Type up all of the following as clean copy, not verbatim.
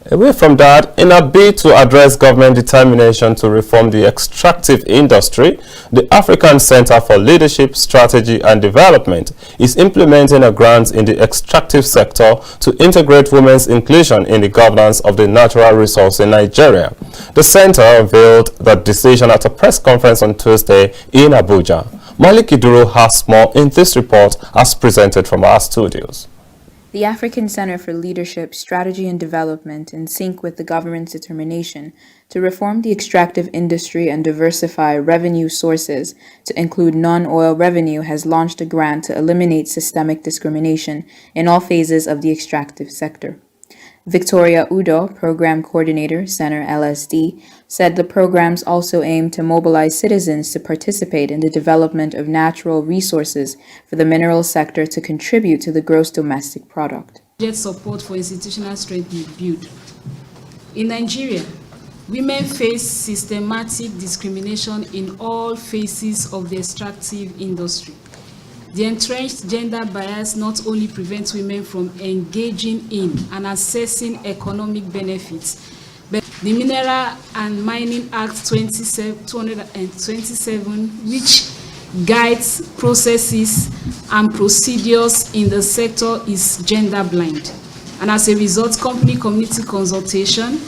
Away from that, in a bid to address government determination to reform the extractive industry, the African Center for Leadership, Strategy and Development is implementing a grant in the extractive sector to integrate women's inclusion in the governance of the natural resource in Nigeria. The center unveiled that decision at a press conference on Tuesday in Abuja. Malik Iduro has more in this report as presented from our studios. The African Center for Leadership, Strategy and Development, in sync with the government's determination to reform the extractive industry and diversify revenue sources to include non-oil revenue, has launched a grant to eliminate systemic discrimination in all phases of the extractive sector. Victoria Udo, Program Coordinator, Center LSD, said the programs also aim to mobilize citizens to participate in the development of natural resources for the mineral sector to contribute to the gross domestic product. Support for institutional strength build. In Nigeria, women face systematic discrimination in all phases of the extractive industry. The entrenched gender bias not only prevents women from engaging in and accessing economic benefits, but the Mineral and Mining Act 227, which guides processes and procedures in the sector, is gender blind. And as a result, community consultation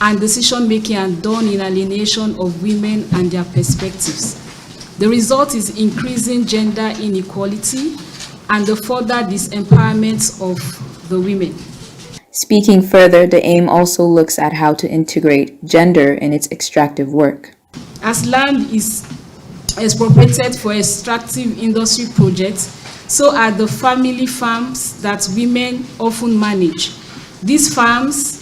and decision making are done in alienation of women and their perspectives. The result is increasing gender inequality and the further disempowerment of the women. Speaking further, the aim also looks at how to integrate gender in its extractive work. As land is expropriated for extractive industry projects, so are the family farms that women often manage. These farms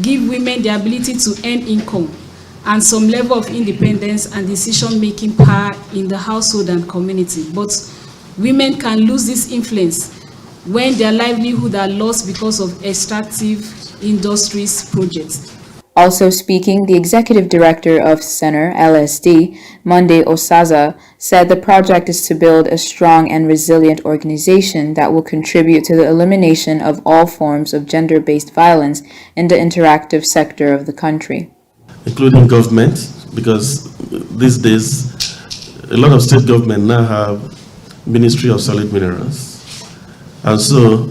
give women the ability to earn income and some level of independence and decision-making power in the household and community. But women can lose this influence when their livelihood are lost because of extractive industries projects. Also speaking, the executive director of Center LSD, Monday Osaza, said the project is to build a strong and resilient organization that will contribute to the elimination of all forms of gender-based violence in the interactive sector of the country. Including government, because these days a lot of state government now have Ministry of Solid Minerals. And so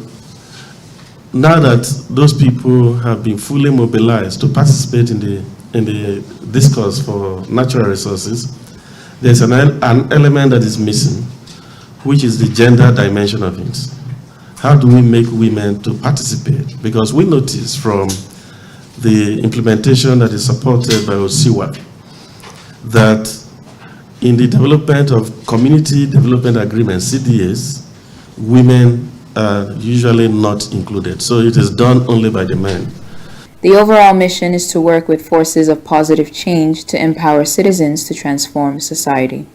now that those people have been fully mobilized to participate in the discourse for natural resources, there's an element that is missing, which is the gender dimension of it. How do we make women to participate? Because we notice from the implementation that is supported by OSIWA that in the development of community development agreements, CDAs, women are usually not included. So it is done only by the men. The overall mission is to work with forces of positive change to empower citizens to transform society.